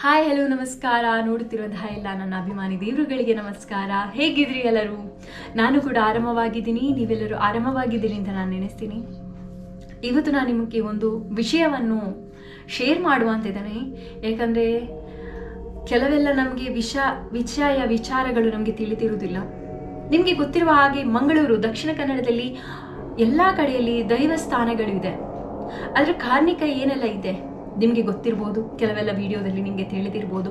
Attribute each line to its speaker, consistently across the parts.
Speaker 1: Hi hello ನಮಸ್ಕಾರ. ನೋಡುತ್ತಿರುವಂತಹ ಎಲ್ಲ ನನ್ನ ಅಭಿಮಾನಿ ದೇವರುಗಳಿಗೆ ನಮಸ್ಕಾರ. ಹೇಗಿದ್ರಿ ಎಲ್ಲರೂ? ನಾನು ಕೂಡ ಆರಾಮವಾಗಿದ್ದೀನಿ, ನೀವೆಲ್ಲರೂ ಆರಾಮವಾಗಿದ್ದೀರಿ ಅಂತ ನಾನು ನೆನೆಸ್ತೀನಿ. ಇವತ್ತು ನಾನು ನಿಮಗೆ ಒಂದು ವಿಷಯವನ್ನು ಶೇರ್ ಮಾಡುವಂತಿದ್ದೇನೆ. ಯಾಕಂದರೆ ಕೆಲವೆಲ್ಲ ನಮಗೆ ವಿಚಾರಗಳು ನಮಗೆ ತಿಳಿದಿರುವುದಿಲ್ಲ. ನಿಮಗೆ ಗೊತ್ತಿರುವ ಹಾಗೆ ಮಂಗಳೂರು ದಕ್ಷಿಣ ಕನ್ನಡದಲ್ಲಿ ಎಲ್ಲ ಕಡೆಯಲ್ಲಿ ದೈವಸ್ಥಾನಗಳು ಇದೆ. ಅದರ ಕಾರಣಿಕ ಏನೆಲ್ಲ ಇದೆ ನಿಮಗೆ ಗೊತ್ತಿರ್ಬೋದು, ಕೆಲವೆಲ್ಲ ವಿಡಿಯೋದಲ್ಲಿ ನಿಮಗೆ ತಿಳಿದಿರ್ಬೋದು.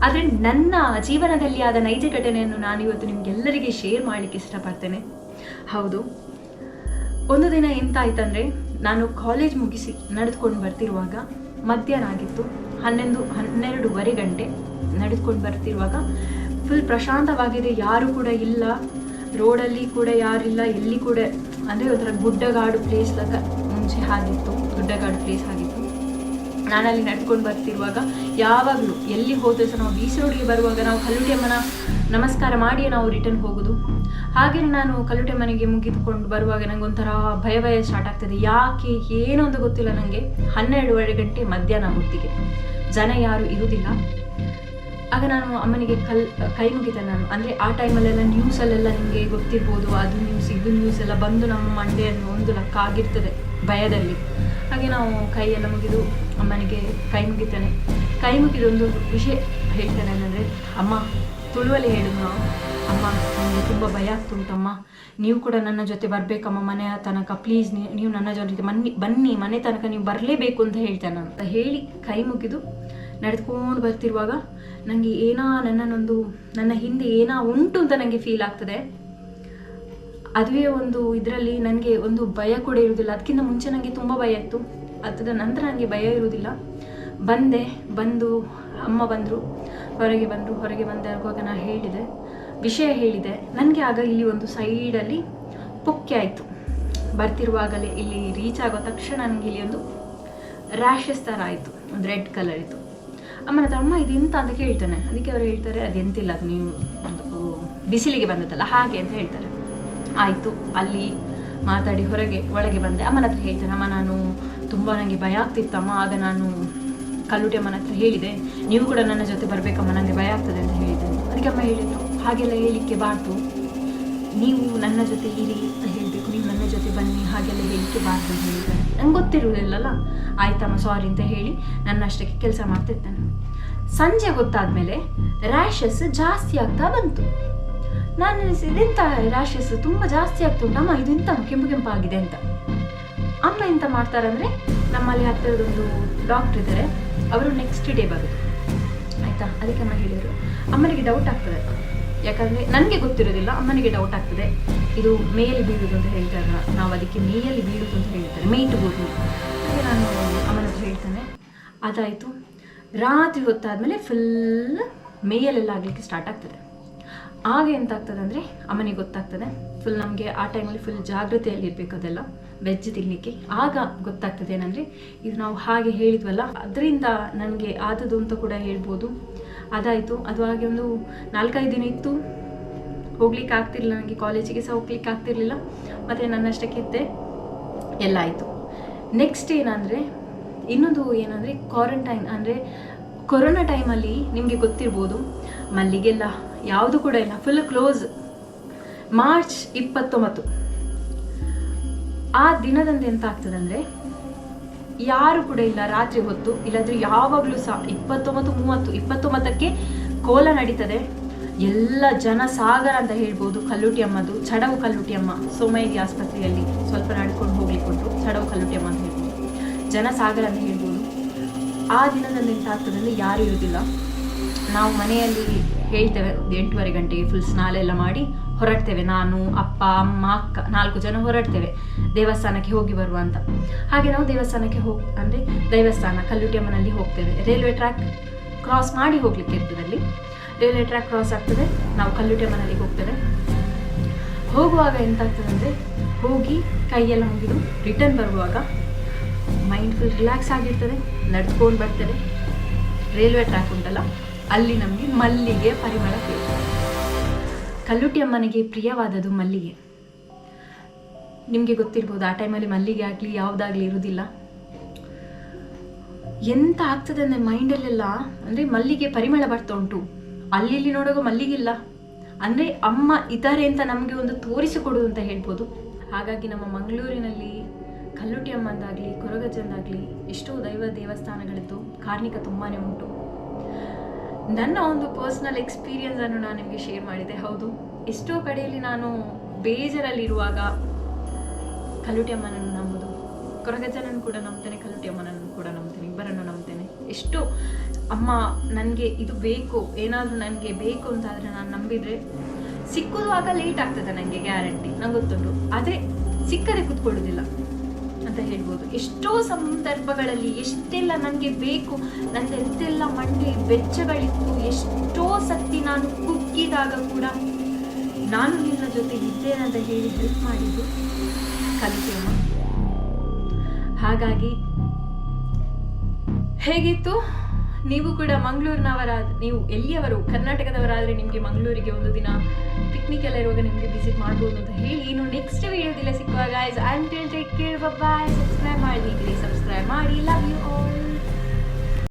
Speaker 1: ಆದರೆ ನನ್ನ ಜೀವನದಲ್ಲಿ ಆದ ನೈಜ ಘಟನೆಯನ್ನು ನಾನು ಇವತ್ತು ನಿಮಗೆಲ್ಲರಿಗೆ ಶೇರ್ ಮಾಡಲಿಕ್ಕೆ ಇಷ್ಟಪಡ್ತೇನೆ. ಹೌದು, ಒಂದು ದಿನ ಎಂತಾಯ್ತಂದರೆ, ನಾನು ಕಾಲೇಜ್ ಮುಗಿಸಿ ನಡೆದುಕೊಂಡು ಬರ್ತಿರುವಾಗ ಮಧ್ಯಾಹ್ನ ಆಗಿತ್ತು. 12:30 ಗಂಟೆ ನಡೆದುಕೊಂಡು ಬರ್ತಿರುವಾಗ ಫುಲ್ ಪ್ರಶಾಂತವಾಗಿದೆ, ಯಾರು ಕೂಡ ಇಲ್ಲ, ರೋಡಲ್ಲಿ ಕೂಡ ಯಾರಿಲ್ಲ, ಎಲ್ಲಿ ಕೂಡ ಅಂದರೆ ಒಂಥರ ಗುಡ್ಡಗಾಡು ಪ್ಲೇಸ್ ಮುಂಚೆ ಆಗಿತ್ತು, ಗುಡ್ಡಗಾಡು ಪ್ಲೇಸ್ ಆಗಿತ್ತು. ನಾನಲ್ಲಿ ನಡೆದುಕೊಂಡು ಬರ್ತಿರುವಾಗ ಯಾವಾಗಲೂ ಎಲ್ಲಿ ಹೋದರೆ ಸಹ ನಾವು ಬೀಚ್ ರೋಡಿಗೆ ಬರುವಾಗ ನಾವು ಕಲ್ಲುಟಿಯಮ್ಮನ ನಮಸ್ಕಾರ ಮಾಡಿಯೇ ನಾವು ರಿಟರ್ನ್ ಹೋಗೋದು. ಹಾಗೆ ನಾನು ಕಲ್ಲುಟಿಯಮ್ಮನಿಗೆ ಮುಗಿದುಕೊಂಡು ಬರುವಾಗ ನನಗೆ ಒಂಥರ ಭಯ ಸ್ಟಾರ್ಟ್ ಆಗ್ತದೆ. ಯಾಕೆ ಏನೋ ಒಂದು ಗೊತ್ತಿಲ್ಲ ನನಗೆ. 12:30 ಗಂಟೆ ಮಧ್ಯಾಹ್ನ ಹೊತ್ತಿಗೆ ಜನ ಯಾರು ಇರುವುದಿಲ್ಲ. ಆಗ ನಾನು ಅಮ್ಮನಿಗೆ ಕೈ ಮುಗಿತೆ. ನಾನು ಅಂದರೆ ಆ ಟೈಮಲ್ಲೆಲ್ಲ ನ್ಯೂಸಲ್ಲೆಲ್ಲ ನಿಮಗೆ ಗೊತ್ತಿರ್ಬೋದು, ಅದು ನ್ಯೂಸ್ ಇದು ನ್ಯೂಸ್ ಎಲ್ಲ ಬಂದು ನಮ್ಮ ಮಂಡೆಯನ್ನು ಒಂದು ಲಕ್ಕ ಆಗಿರ್ತದೆ ಭಯದಲ್ಲಿ. ಹಾಗೆ ನಾವು ಕೈಯೆಲ್ಲ ಮುಗಿದು ಅಮ್ಮನಿಗೆ ಕೈ ಮುಗಿತೇನೆ. ಕೈ ಮುಗಿದು ಒಂದು ವಿಷಯ ಹೇಳ್ತೇನೆ, ಏನಂದರೆ ಅಮ್ಮ ತುಳುವಲ್ಲಿ ಹೇಳಿದ್ರು ನಾವು, ಅಮ್ಮ ನನಗೆ ತುಂಬ ಭಯ ಆಗ್ತುಂಟಮ್ಮ, ನೀವು ಕೂಡ ನನ್ನ ಜೊತೆ ಬರಬೇಕಮ್ಮ ಮನೆಯ ತನಕ, ಪ್ಲೀಸ್ ನೀವು ನನ್ನ ಜೊತೆ ಬನ್ನಿ ಮನೆ ತನಕ ನೀವು ಬರಲೇಬೇಕು ಅಂತ ಹೇಳ್ತೇನೆ ಅಂತ ಹೇಳಿ ಕೈ ಮುಗಿದು ನಡೆದುಕೊಂಡು ಬರ್ತಿರುವಾಗ ನನಗೆ ನನ್ನ ಹಿಂದೆ ಏನೋ ಉಂಟು ಅಂತ ನನಗೆ ಫೀಲ್ ಆಗ್ತದೆ. ಅದುವೇ ಒಂದು ಇದರಲ್ಲಿ ನನಗೆ ಒಂದು ಭಯ ಕೂಡ ಇರುವುದಿಲ್ಲ. ಅದಕ್ಕಿಂತ ಮುಂಚೆ ನನಗೆ ತುಂಬ ಭಯ ಇತ್ತು, ಅದರ ನಂತರ ನನಗೆ ಭಯ ಇರುವುದಿಲ್ಲ. ಬಂದು ಅಮ್ಮ ಬಂದರು, ಹೊರಗೆ ಬಂದಾಗುವಾಗ ನಾನು ವಿಷಯ ಹೇಳಿದೆ. ನನಗೆ ಆಗ ಇಲ್ಲಿ ಒಂದು ಸೈಡಲ್ಲಿ ಪೊಕ್ಕೆ ಆಯಿತು. ಬರ್ತಿರುವಾಗಲೇ ಇಲ್ಲಿ ರೀಚ್ ಆಗೋ ತಕ್ಷಣ ನನಗೆ ಇಲ್ಲಿ ಒಂದು ರ್ಯಾಷಸ್ ಥರ ಆಯಿತು, ಒಂದು ರೆಡ್ ಕಲರ್ ಇತ್ತು. ಅಮ್ಮನ ಹತ್ರ ಅಮ್ಮ ಇದೆಂತ ಅಂತ ಕೇಳ್ತಾನೆ. ಅದಕ್ಕೆ ಅವರು ಹೇಳ್ತಾರೆ, ಅದೆಂತಿಲ್ಲ, ಅದು ನೀವು ಒಂದು ಬಿಸಿಲಿಗೆ ಬಂದದ್ದಲ್ಲ ಹಾಗೆ ಅಂತ ಹೇಳ್ತಾರೆ. ಆಯಿತು, ಅಲ್ಲಿ ಮಾತಾಡಿ ಒಳಗೆ ಬಂದೆ. ಅಮ್ಮನ ಹತ್ರ ಹೇಳ್ತೇನೆ, ಅಮ್ಮ ನಾನು ತುಂಬ ನನಗೆ ಭಯ ಆಗ್ತಿತ್ತಮ್ಮ, ಆಗ ನಾನು ಕಲ್ಲುಟಿ ಅಮ್ಮನ ಹತ್ರ ಹೇಳಿದೆ, ನೀವು ಕೂಡ ನನ್ನ ಜೊತೆ ಬರಬೇಕಮ್ಮ, ನನಗೆ ಭಯ ಆಗ್ತದೆ ಅಂತ ಹೇಳಿದ್ದೇನೆ. ಅದಕ್ಕೆ ಅಮ್ಮ ಹೇಳಿದ್ರು, ಹಾಗೆಲ್ಲ ಹೇಳಲಿಕ್ಕೆ ಬಾರ್ದು, ನೀವು ನನ್ನ ಜೊತೆ ಇರಿ ಅಂತ ಹೇಳಬೇಕು, ನೀವು ನನ್ನ ಜೊತೆ ಬನ್ನಿ ಹಾಗೆಲ್ಲ ಹೇಳಲಿಕ್ಕೆ ಬಾರ್ದು ಅಂತ ಹೇಳಿದ್ದಾರೆ. ನಂಗೆ ಗೊತ್ತಿರುವುದಿಲ್ಲಲ್ಲ. ಆಯ್ತಮ್ಮ ಸಾರಿ ಅಂತ ಹೇಳಿ ನನ್ನಷ್ಟಕ್ಕೆ ಕೆಲಸ ಮಾಡ್ತಿರ್ತೇನೆ. ಸಂಜೆ ಹೊತ್ತಾದಮೇಲೆ ರ್ಯಾಷಸ್ ಜಾಸ್ತಿ ಆಗ್ತಾ ಬಂತು. ನಾನು ಇದೆಂತ ರ್ಯಾಷಸ್ ತುಂಬ ಜಾಸ್ತಿ ಆಗ್ತುಂಟು ಅಮ್ಮ, ಇದು ಎಂತ ಕೆಂಪಾಗಿದೆ ಅಂತ. ಅಮ್ಮ ಎಂತ ಮಾಡ್ತಾರಂದರೆ, ನಮ್ಮಲ್ಲಿ ಹತ್ತಿರದೊಂದು ಡಾಕ್ಟ್ರ್ ಇದ್ದಾರೆ, ಅವರು ನೆಕ್ಸ್ಟ್ ಡೇ ಬರೋದು ಆಯಿತಾ. ಅದಕ್ಕೆ ಅಮ್ಮ ಹೇಳಿದರು, ಅಮ್ಮನಿಗೆ ಡೌಟ್ ಆಗ್ತದೆ, ಯಾಕಂದರೆ ನನಗೆ ಗೊತ್ತಿರೋದಿಲ್ಲ, ಅಮ್ಮನಿಗೆ ಡೌಟ್ ಆಗ್ತದೆ, ಇದು ಮೇಯಲ್ಲಿ ಬೀಳುವುದು ಅಂತ ಹೇಳ್ತಾರೆ, ನಾವು ಅದಕ್ಕೆ ಮೇಯಲ್ಲಿ ಬೀಳುವುದು ಅಂತ ಹೇಳ್ತಾರೆ, ಮೇಯ್ಟು ಬೋರ್ಡು. ಹಾಗೆ ನಾನು ಅಮ್ಮನ ಹತ್ರ ಹೇಳ್ತೇನೆ. ಅದಾಯಿತು. ರಾತ್ರಿ ಹೊತ್ತಾದಮೇಲೆ ಫುಲ್ ಮೇಯಲ್ಲೆಲ್ಲ ಆಗಲಿಕ್ಕೆ ಸ್ಟಾರ್ಟ್ ಆಗ್ತದೆ. ಆಗ ಎಂತಾಗ್ತದೆ ಅಂದರೆ, ಅಮ್ಮನಿಗೆ ಗೊತ್ತಾಗ್ತದೆ, ಫುಲ್ ನಮಗೆ ಆ ಟೈಮಲ್ಲಿ ಫುಲ್ ಜಾಗೃತೆಯಲ್ಲಿ ಇರಬೇಕು, ಅದೆಲ್ಲ ವೆಜ್ ತಿನ್ನಲಿಕ್ಕೆ. ಆಗ ಗೊತ್ತಾಗ್ತದೆ ಏನಂದರೆ, ಇದು ನಾವು ಹಾಗೆ ಹೇಳಿದ್ವಲ್ಲ, ಅದರಿಂದ ನನಗೆ ಆದದ್ದು ಅಂತ ಕೂಡ ಹೇಳ್ಬೋದು. ಅದಾಯಿತು. ಅದು ಹಾಗೆ ಒಂದು 4-5 ದಿನ ಇತ್ತು, ಹೋಗ್ಲಿಕ್ಕೆ ಆಗ್ತಿರಲಿಲ್ಲ ನನಗೆ, ಕಾಲೇಜಿಗೆ ಸಹ ಹೋಗ್ಲಿಕ್ಕೆ ಆಗ್ತಿರ್ಲಿಲ್ಲ. ಮತ್ತು ನನ್ನಷ್ಟಕ್ಕೆ ಇದ್ದೆ, ಎಲ್ಲ ಆಯಿತು. ನೆಕ್ಸ್ಟ್ ಏನಂದರೆ, ಇನ್ನೊಂದು ಏನಂದರೆ ಕ್ವಾರಂಟೈನ್, ಅಂದರೆ ಕೊರೋನಾ ಟೈಮಲ್ಲಿ ನಿಮಗೆ ಗೊತ್ತಿರ್ಬೋದು, ಮಲ್ಲಿಗೆಲ್ಲ ಯಾವುದು ಕೂಡ ಇಲ್ಲ, ಫುಲ್ ಕ್ಲೋಸ್. ಮಾರ್ಚ್ 29 ಆ ದಿನದಂದು ಎಂತ ಆಗ್ತದೆ ಅಂದರೆ, ಯಾರು ಕೂಡ ಇಲ್ಲ ರಾತ್ರಿ ಹೊತ್ತು, ಇಲ್ಲಾಂದರೆ ಯಾವಾಗಲೂ ಸಹ 29-30-29ಕ್ಕೆ ಕೋಲ ನಡೀತದೆ. ಎಲ್ಲ ಜನಸಾಗರ ಅಂತ ಹೇಳ್ಬೋದು. ಕಲ್ಲುಟಿ ಅಮ್ಮದು ಚಡವು ಕಲ್ಲುಟಿ ಅಮ್ಮ, ಸೋಮಯ್ಯ ಆಸ್ಪತ್ರೆಯಲ್ಲಿ ಸ್ವಲ್ಪ ನಡ್ಕೊಂಡು ಹೋಗ್ಲಿಕ್ಕೆ ಉಂಟು, ಚಡವು ಕಲ್ಲುಟಿ ಅಮ್ಮ ಅಂತ ಹೇಳ್ಬೋದು, ಜನಸಾಗರ ಅಂತ ಹೇಳ್ಬೋದು. ಆ ದಿನದಂದು ಎಂತ ಆಗ್ತದೆ ಅಂದರೆ, ಯಾರು ಇರೋದಿಲ್ಲ. ನಾವು ಮನೆಯಲ್ಲಿ ಹೇಳ್ತೇವೆ 8:30 ಗಂಟೆಗೆ ಫುಲ್ ಸ್ನಾನ ಎಲ್ಲ ಮಾಡಿ ಹೊರಡ್ತೇವೆ. ನಾನು, ಅಪ್ಪ, ಅಮ್ಮ, ಅಕ್ಕ 4 ಜನ ಹೊರಡ್ತೇವೆ ದೇವಸ್ಥಾನಕ್ಕೆ ಹೋಗಿ ಬರುವ ಅಂತ. ಹಾಗೆ ನಾವು ದೇವಸ್ಥಾನಕ್ಕೆ ಅಂದರೆ ದೇವಸ್ಥಾನ ಕಲ್ಲುಟಿ ಅಮ್ಮನಲ್ಲಿ ಹೋಗ್ತೇವೆ. ರೈಲ್ವೆ ಟ್ರ್ಯಾಕ್ ಕ್ರಾಸ್ ಮಾಡಿ ಹೋಗ್ಲಿಕ್ಕೆ ಇರ್ತದೆ, ಅಲ್ಲಿ ರೈಲ್ವೆ ಟ್ರ್ಯಾಕ್ ಕ್ರಾಸ್ ಆಗ್ತದೆ, ನಾವು ಕಲ್ಲುಟಿ ಅಮ್ಮನಲ್ಲಿ ಹೋಗ್ತೇವೆ. ಹೋಗುವಾಗ ಎಂತಾಗ್ತದೆ ಅಂದರೆ, ಹೋಗಿ ಕೈಯೆಲ್ಲ ಮುಗಿದು ರಿಟರ್ನ್ ಬರುವಾಗ ಮೈಂಡ್ ಫುಲ್ ರಿಲ್ಯಾಕ್ಸ್ ಆಗಿರ್ತದೆ. ನಡೆದುಕೊಂಡು ಬರ್ತೇವೆ, ರೈಲ್ವೆ ಟ್ರ್ಯಾಕ್ ಉಂಟಲ್ಲ, ಅಲ್ಲಿ ನಮಗೆ ಮಲ್ಲಿಗೆ ಪರಿಮಳ ಬೇಕು. ಕಲ್ಲುಟಿ ಅಮ್ಮನಿಗೆ ಪ್ರಿಯವಾದದ್ದು ಮಲ್ಲಿಗೆ. ನಿಮಗೆ ಗೊತ್ತಿರ್ಬೋದು, ಆ ಟೈಮಲ್ಲಿ ಮಲ್ಲಿಗೆ ಆಗಲಿ ಯಾವುದಾಗಲಿ ಇರುವುದಿಲ್ಲ. ಎಂತ ಆಗ್ತದೆ ಅಂದರೆ ಮೈಂಡಲ್ಲೆಲ್ಲ ಅಂದರೆ ಮಲ್ಲಿಗೆ ಪರಿಮಳ ಬರ್ತಾ ಉಂಟು, ಅಲ್ಲಿ ಇಲ್ಲಿ ನೋಡುವಾಗ ಮಲ್ಲಿಗಿಲ್ಲ ಅಂದರೆ ಅಮ್ಮ ಇದ್ದಾರೆ ಅಂತ ನಮಗೆ ಒಂದು ತೋರಿಸಿಕೊಡುವುದು ಅಂತ ಹೇಳ್ಬೋದು. ಹಾಗಾಗಿ ನಮ್ಮ ಮಂಗಳೂರಿನಲ್ಲಿ ಕಲ್ಲುಟಿ ಅಮ್ಮಂದಾಗಲಿ ಕೊರಗಜ್ಜಂದಾಗಲಿ ಎಷ್ಟೋ ದೇವಸ್ಥಾನಗಳಿದ್ದು ಕಾರ್ಣಿಕ ತುಂಬಾ ಉಂಟು. ನನ್ನ ಒಂದು ಪರ್ಸ್ನಲ್ ಎಕ್ಸ್ಪೀರಿಯನ್ಸನ್ನು ನಾನು ನಿಮಗೆ ಶೇರ್ ಮಾಡಿದೆ. ಹೌದು, ಎಷ್ಟೋ ಕಡೆಯಲ್ಲಿ ನಾನು ಬೇಜಾರಲ್ಲಿರುವಾಗ ಕಲ್ಲುಟಿ ಅಮ್ಮನನ್ನು ನಂಬೋದು, ಕೊರಗಜ್ಜನನ್ನು ಕೂಡ ನಂಬ್ತೇನೆ, ಕಲ್ಲುಟಿ ಅಮ್ಮನನ್ನು ಕೂಡ ನಂಬ್ತೇನೆ, ಇಬ್ಬರನ್ನು ನಂಬ್ತೇನೆ. ಎಷ್ಟು ಅಮ್ಮ ನನಗೆ ಇದು ಬೇಕು, ಏನಾದರೂ ನನಗೆ ಬೇಕು ಅಂತಾದರೆ ನಾನು ನಂಬಿದರೆ ಸಿಕ್ಕುವಾಗ ಲೇಟ್ ಆಗ್ತದೆ ನನಗೆ, ಗ್ಯಾರಂಟಿ ನಂಗೆ ಗೊತ್ತುಂಟು. ಆದರೆ ಸಿಕ್ಕದೆ ಕೂತ್ಕೊಳ್ಳೋದಿಲ್ಲ ಅಂತ ಹೇಳ್ಬೋದು. ಎಷ್ಟೋ ಸಂದರ್ಭಗಳಲ್ಲಿ ಎಷ್ಟೆಲ್ಲ ನನಗೆ ಬೇಕು, ನನ್ನದೆಲ್ಲ ಮಂಡಿ ಬೆಚ್ಚಗಳಿತ್ತು, ಎಷ್ಟೋ ಸತಿ ನಾನು ಕುಗ್ಗಿದಾಗ ಕೂಡ ನಾನು ನಿನ್ನ ಜೊತೆ ಇದ್ದೇನೆ ಅಂತ ಹೇಳಿ ಹೆಲ್ಪ್ ಮಾಡಿದ್ದು ಕಲಿತೆ. ಹಾಗಾಗಿ ಹೇಗಿತ್ತು, ನೀವು ಕೂಡ ನೀವು ಎಲ್ಲಿಯವರು ಕರ್ನಾಟಕದವರಾದರೆ ನಿಮಗೆ ಮಂಗಳೂರಿಗೆ ಒಂದು ದಿನ ಪಿಕ್ನಿಕ್ ಎಲ್ಲ ಇರುವಾಗ ನಿಮಗೆ ವಿಸಿಟ್ ಮಾಡ್ಬೋದು ಅಂತ ಹೇಳಿ ಇನ್ನು ನೆಕ್ಸ್ಟ್ ವಿಡಿಯೋದಲ್ಲೇ ಸಿಕ್ಕುವಾಗ. Guys, until take care, bye. Subscribe ಮಾಡಿ, ಲವ್ ಯು ಆಲ್.